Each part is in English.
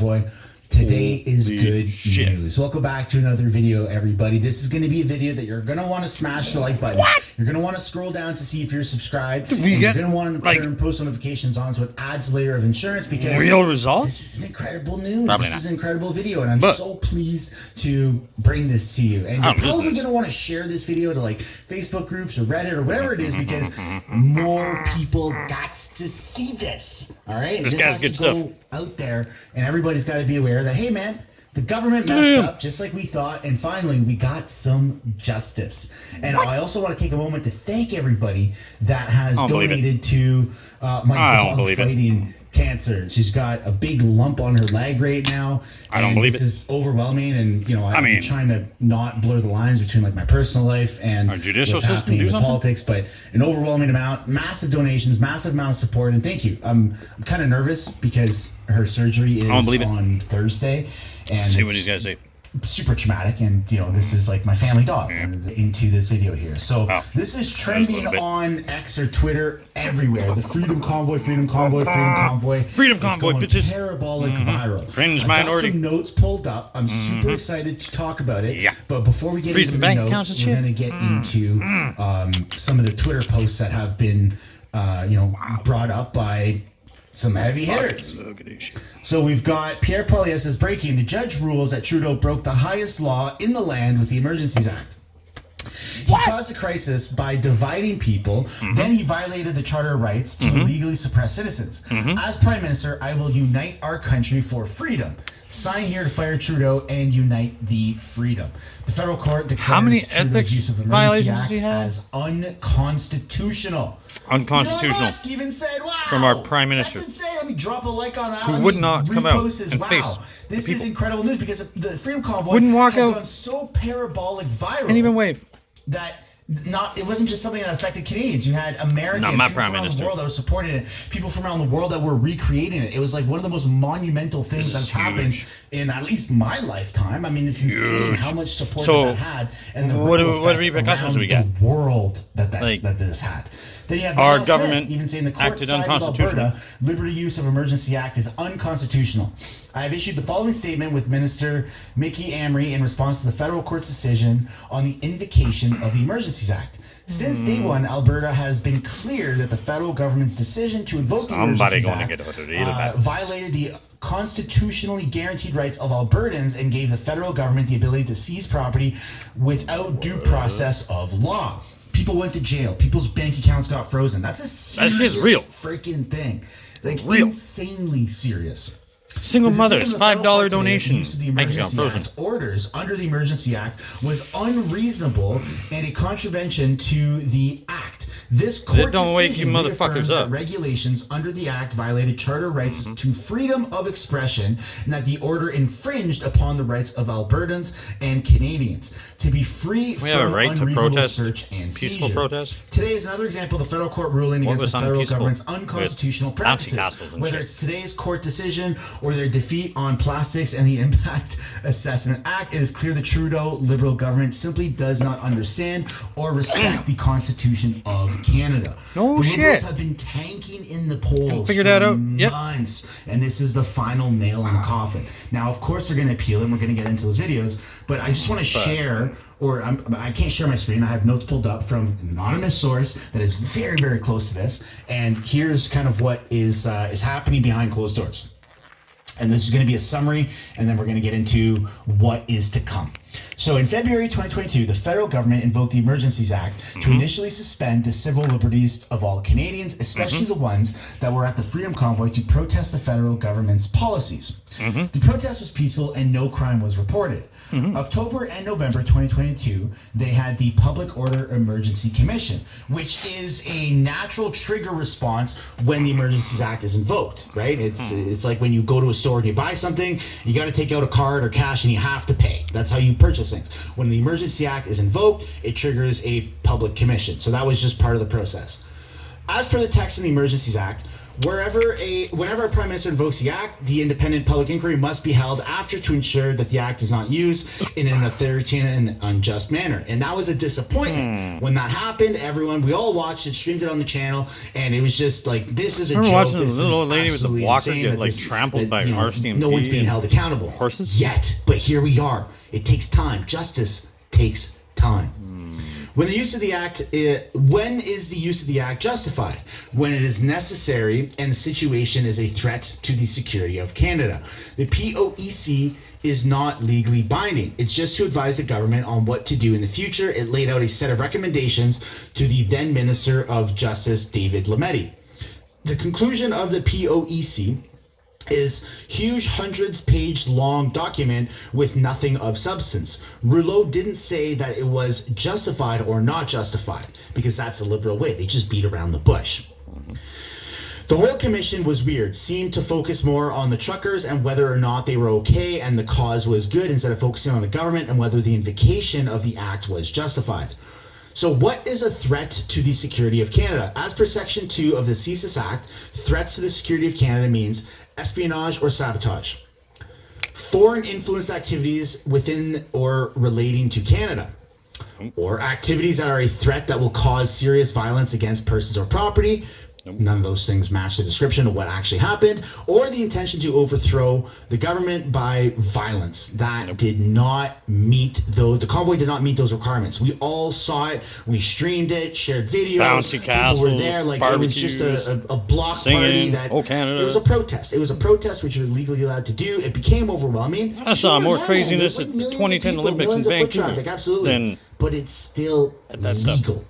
convoy. Today is good news. Welcome back to another video, everybody. This is going to be a video that you're going to want to smash the like button. What? You're going to want to scroll down to see if you're subscribed. You're going to want to turn post notifications on so it adds a layer of insurance because real results. This is incredible news. Probably this not. is an incredible video, and I'm so pleased to bring this to you. And you're probably going to want to share this video to like Facebook groups or Reddit or whatever it is because more people got to see this. All right, this guy's good stuff out there, and everybody's got to be aware that, hey man, the government messed up just like we thought, and finally we got some justice. And I also want to take a moment to thank everybody that has donated to my dog fighting cancer. She's got a big lump on her leg right now. I don't believe it. This is overwhelming, and you know I'm trying to not blur the lines between like my personal life and our judicial what's system, happening in politics, but an overwhelming amount, massive donations, massive amount of support, and thank you. I'm kind of nervous because her surgery is on Thursday, and see what these guys say. Super traumatic, and you know this is like my family dog into this video here. So this is trending on X or Twitter everywhere. The Freedom Convoy, Freedom Convoy, Freedom Convoy, Freedom Convoy, bitches. Parabolic viral. Fringe I've minority. got some notes pulled up. I'm super excited to talk about it. Yeah. But before we get into the notes, we're gonna get into some of the Twitter posts that have been brought up by some heavy hitters. So we've got Pierre Poilievre says, breaking, the judge rules that Trudeau broke the highest law in the land with the Emergencies Act. He caused a crisis by dividing people. Then he violated the Charter of Rights to illegally suppress citizens. As Prime Minister, I will unite our country for freedom. Sign here to fire Trudeau and unite the freedom. The federal court declares Trudeau's use of Emergency Act as unconstitutional. Unconstitutional. Elon Musk even said, wow, from our Prime Minister. That's insane. Let me drop a like on that. Who would not come out and face this is incredible news because the Freedom Convoy wouldn't walk out, gone so parabolic viral. And even wave. That it wasn't just something that affected Canadians. You had Americans from around the world that were supporting it, people from around the world that were recreating it. It was like one of the most monumental things that's happened in at least my lifetime. I mean, it's insane how much support that had, and the what repercussions do we get? The world that this had. Then you have our Daniel government Smith even saying the court acted side with unconstitutional. Alberta, liberty use of Emergency Act is unconstitutional. I have issued the following statement with Minister Mickey Amry in response to the federal court's decision on the invocation of the Emergencies Act. Since day one, Alberta has been clear that the federal government's decision to invoke the Emergencies Act violated the constitutionally guaranteed rights of Albertans and gave the federal government the ability to seize property without due process of law. People went to jail. People's bank accounts got frozen. That's a serious freaking thing. Like, insanely serious. Single mothers, $5 donation. Orders under the Emergency Act was unreasonable and a contravention to the Act. This court decision reaffirms that regulations under the Act violated Charter rights to freedom of expression and that the order infringed upon the rights of Albertans and Canadians to be free from unreasonable search and peaceful seizure. protest. Today is another example of the federal court ruling against the federal government's unconstitutional practices. Whether it's today's court decision or their defeat on plastics and the Impact Assessment Act, it is clear the Trudeau Liberal government simply does not understand or respect the Constitution of Canada. The Liberals have been tanking in the polls for months, and this is the final nail in the coffin. Now, of course, they're going to appeal, and we're going to get into those videos, but I just want to share, I can't share my screen. I have notes pulled up from an anonymous source that is very, very close to this, and here's kind of what is happening behind closed doors. And this is going to be a summary, and then we're going to get into what is to come. So in February 2022, the federal government invoked the Emergencies Act to initially suspend the civil liberties of all Canadians, especially the ones that were at the Freedom Convoy to protest the federal government's policies. The protest was peaceful and no crime was reported. October and November 2022, they had the Public Order Emergency Commission, which is a natural trigger response when the Emergencies Act is invoked, right? It's like when you go to a store and you buy something, you got to take out a card or cash and you have to pay. That's how you purchase things. When the Emergency Act is invoked, it triggers a public commission. So that was just part of the process. As per the text in the Emergencies Act, Whenever a prime minister invokes the act, the independent public inquiry must be held after to ensure that the act is not used in an authoritarian and unjust manner. And that was a disappointment when that happened. We all watched it, streamed it on the channel, and it was just like, this is a joke. Watching this the little old lady with the walker get like trampled by RCMP. No one's being held accountable horses yet, but here we are. It takes time. Justice takes time. When is the use of the act justified? When it is necessary and the situation is a threat to the security of Canada. The POEC is not legally binding. It's just to advise the government on what to do in the future. It laid out a set of recommendations to the then Minister of Justice, David Lametti. The conclusion of the POEC is huge hundreds-page long document with nothing of substance. Rouleau didn't say that it was justified or not justified, because that's the Liberal way. They just beat around the bush. The whole commission was weird, seemed to focus more on the truckers and whether or not they were okay and the cause was good, instead of focusing on the government and whether the invocation of the act was justified. So what is a threat to the security of Canada? As per Section 2 of the CSIS Act, threats to the security of Canada means espionage or sabotage, foreign influence activities within or relating to Canada, or activities that are a threat that will cause serious violence against persons or property. None of those things match the description of what actually happened, or the intention to overthrow the government by violence. That did not meet, though the convoy did not meet those requirements. We all saw it. We streamed it, shared videos. Bouncy castles, people were there. Like, it was just a block party. Canada. It was a protest. It was a protest, which you're legally allowed to do. It became overwhelming. I saw more craziness at the 2010 Olympics in Vancouver. Absolutely. But it's still legal.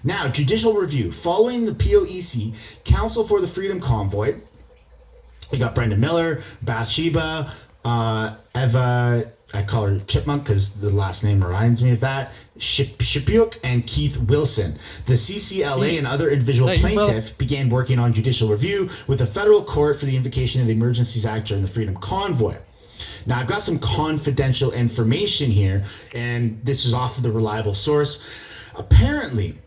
Now, judicial review. Following the POEC, Council for the Freedom Convoy, we got Brendan Miller, Bathsheba, Eva, I call her Chipmunk because the last name reminds me of that, Shipiuk, and Keith Wilson. The CCLA and other individual plaintiffs began working on judicial review with the federal court for the invocation of the Emergencies Act during the Freedom Convoy. Now, I've got some confidential information here, and this is off of the reliable source. Apparently,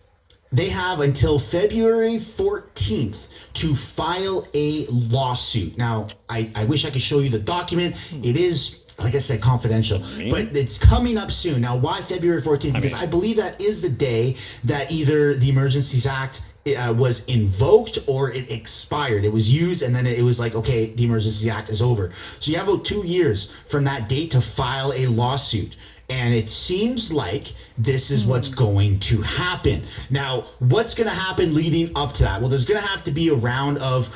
they have until February 14th to file a lawsuit. Now, I wish I could show you the document. It is, like I said, confidential, but it's coming up soon. Now, why February 14th? Because I believe that is the day that either the Emergencies Act was invoked or it expired. It was used and then it was like, okay, the Emergency Act is over. So you have about 2 years from that date to file a lawsuit. And it seems like this is what's going to happen. Now, what's going to happen leading up to that? Well, there's going to have to be a round of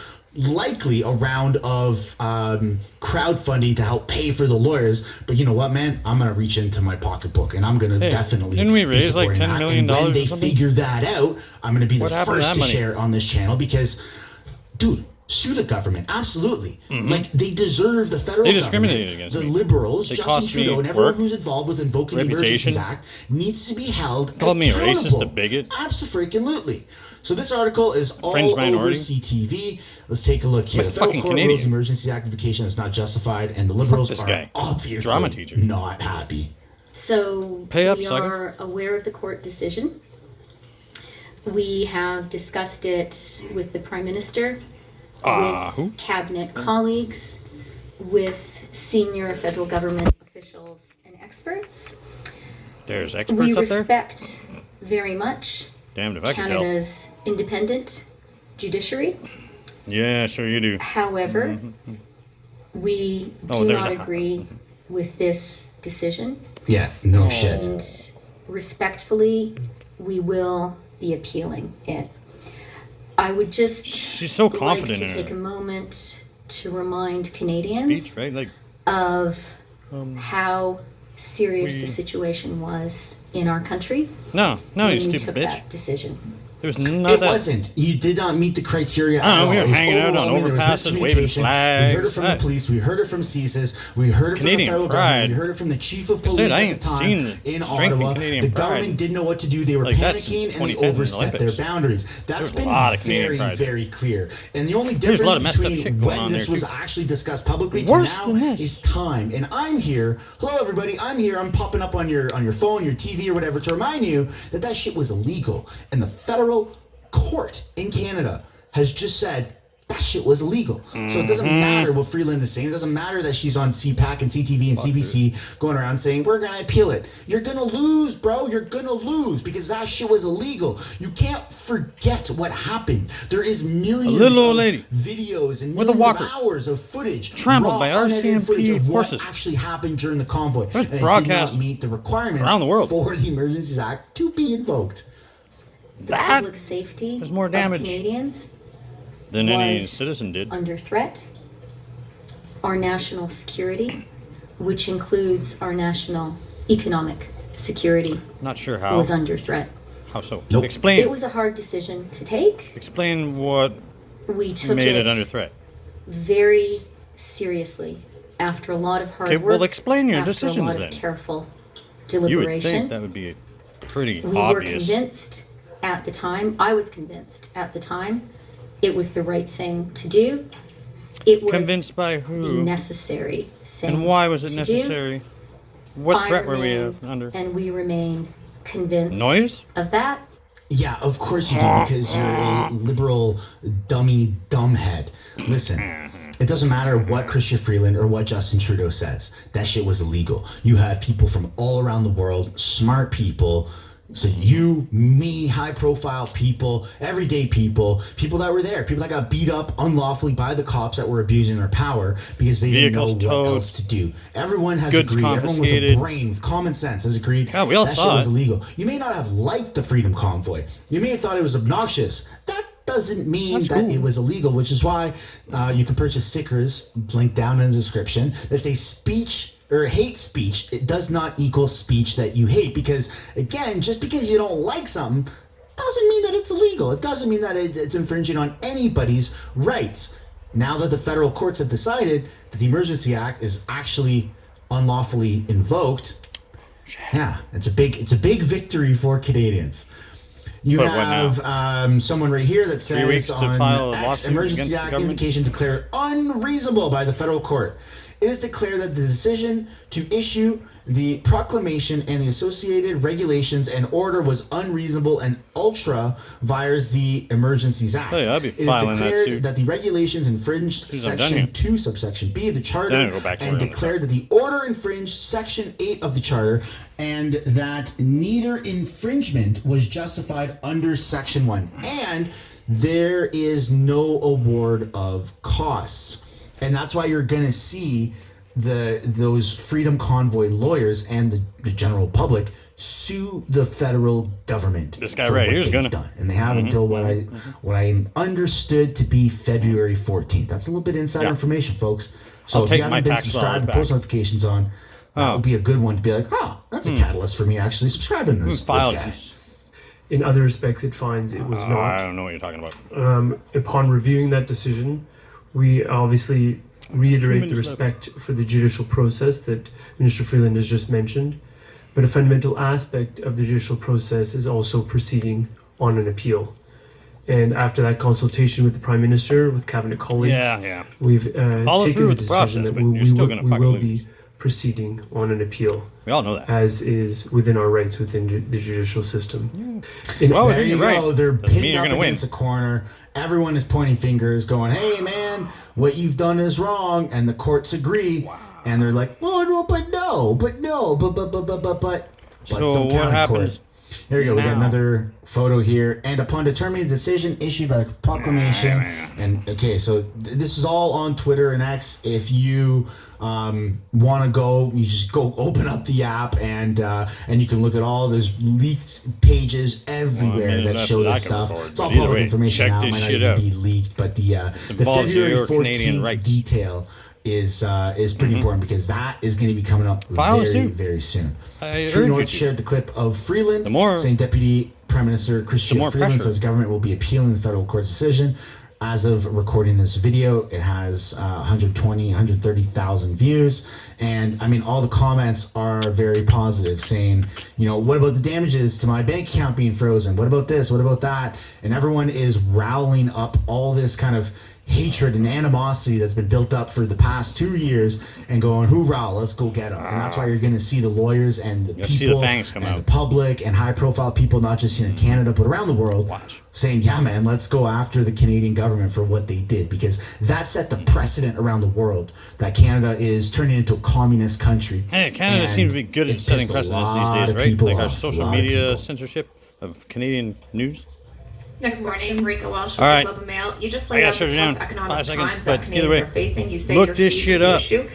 crowdfunding to help pay for the lawyers. But you know what, man? I'm going to reach into my pocketbook and I'm going to definitely didn't we raise like $10 million? And when they figure that out, I'm going to be the first to share it on this channel because, dude, sue the government, absolutely. Like, they deserve the federal discriminated government, against the me. Liberals, They Justin Trudeau, and everyone who's involved with invoking the Emergencies Act needs to be held Called me a accountable. racist, a bigot. Absolutely. So this article is all Fringe over minority. CTV. Let's take a look here. The federal court rules emergency actification is not justified, and the Liberals are obviously not happy. So we are aware of the court decision. We have discussed it with the Prime Minister, with cabinet colleagues, with senior federal government officials and experts. There's experts up there? We respect very much Canada's independent judiciary. Yeah, sure you do. However, we do not agree with this decision. Yeah, no shit. And respectfully, we will be appealing it. I would just She's so confident like to in take a moment to remind Canadians right? of how serious the situation was in our country. No, you stupid took bitch. That decision. There was it wasn't. You did not meet the criteria at all. We were hanging out on overpasses, waving flags. We heard it from the police. We heard it from CSIS. We heard it from the federal government. We heard it from the chief of police at the time in Ottawa. The government didn't know what to do. They were panicking and they overstepped their boundaries. That's been very, very clear. And the only difference between when this was actually discussed publicly to now is time. And I'm here. Hello, everybody. I'm here. I'm popping up on your phone, your TV, or whatever to remind you that that shit was illegal. And the federal court in Canada has just said that shit was illegal. So it doesn't matter what Freeland is saying. It doesn't matter that she's on CPAC and CTV and CBC going around saying, we're going to appeal it. You're going to lose, bro. You're going to lose because that shit was illegal. You can't forget what happened. There is millions of videos and millions of hours of footage trampled by RCMP forces. What actually happened during the convoy. There's and broadcast it did not meet the requirements around the world for the Emergencies Act to be invoked. The public safety there's more damage of Canadians than any citizen did. Under threat. Our national security, which includes our national economic security, not sure how was under threat. How so? Nope. Explain. It was a hard decision to take. Explain what we took made it under threat. Very seriously after a lot of hard work. Well, explain your after decisions a lot then. Of careful You would deliberation. think that would be pretty we obvious. were convinced at the time. I was convinced at the time it was the right thing to do. It was convinced by who? the necessary thing. And why was it to necessary? Do. What threat were we under? And we remain convinced Noise? of that. Yeah, of course you do, because you're a liberal dumbhead. Listen, it doesn't matter what Chrystia Freeland or what Justin Trudeau says. That shit was illegal. You have people from all around the world, smart people. So you, me, high-profile people, everyday people that were there, people that got beat up unlawfully by the cops that were abusing their power because they didn't know what else to do. Everyone has agreed. Everyone with a brain, with common sense has agreed. Yeah, we all that saw shit was it. illegal. You may not have liked the Freedom Convoy. You may have thought it was obnoxious. That doesn't mean that it was illegal, which is why you can purchase stickers, linked down in the description, that say speech or hate speech. It does not equal speech that you hate, because again, just because you don't like something doesn't mean that it's illegal. It doesn't mean that it's infringing on anybody's rights. Now that the federal courts have decided that the Emergency Act is actually unlawfully invoked, yeah, it's a big victory for Canadians. You have someone right here that says on X, Emergency Act invocation declared unreasonable by the federal court. It is declared that the decision to issue the proclamation and the associated regulations and order was unreasonable and ultra violates the Emergencies Act. Hey, I'll be it is filing declared that the regulations infringed Section 2, subsection B of the Charter, and declared that the order infringed Section 8 of the Charter, and that neither infringement was justified under Section 1. And there is no award of costs. And that's why you're going to see those Freedom Convoy lawyers and the general public sue the federal government. This guy right here is going to. And they have until what I understood to be February 14th. That's a little bit insider information, folks. So if you haven't been subscribed to post notifications on, that would be a good one to be like, oh, that's a catalyst for me actually subscribing this guy. In other respects, it finds it was not. I don't know what you're talking about. Upon reviewing that decision, we obviously reiterate the respect for the judicial process that Minister Freeland has just mentioned, but a fundamental aspect of the judicial process is also proceeding on an appeal. And after that consultation with the Prime Minister, with Cabinet colleagues, we've taken the decision that we will be proceeding on an appeal. We all know that. As is within our rights within the judicial system. Well, there you go. They're pinned up against a corner. Everyone is pointing fingers, going, hey, man, what you've done is wrong. And the courts agree. Wow. And they're like, well, no, but. So what happens? Here we go. We got another photo here. And upon determining the decision issued by the proclamation, and okay, so this is all on Twitter and X. If you want to go, you just go open up the app and you can look at all those leaked pages everywhere that show this stuff. It's all public information now. It might not even be leaked, but the February 14th detail is pretty important, because that is going to be coming up very soon. True North shared the clip of Freeland saying Deputy Prime Minister Chrystia Freeland says government will be appealing the federal court's decision. As of recording this video, it has 130,000 views. And I mean, all the comments are very positive, saying, what about the damages to my bank account being frozen? What about this? What about that? And everyone is rallying up all this kind of hatred and animosity that's been built up for the past 2 years and going, hoorah, let's go get them. And that's why you're going to see the lawyers and the people and the public and high-profile people, not just here in Canada, but around the world, saying, yeah, man, let's go after the Canadian government for what they did, because that set the precedent around the world that Canada is turning into a communist country. Hey, Canada seems to be good at setting precedents these days, right? Like our social media censorship of Canadian news. Next morning, Marika Walsh All right. with the Globe and Mail. You just laid out the tough economic times that but Canadians are facing. You say look you're this seizing shit the up. issue.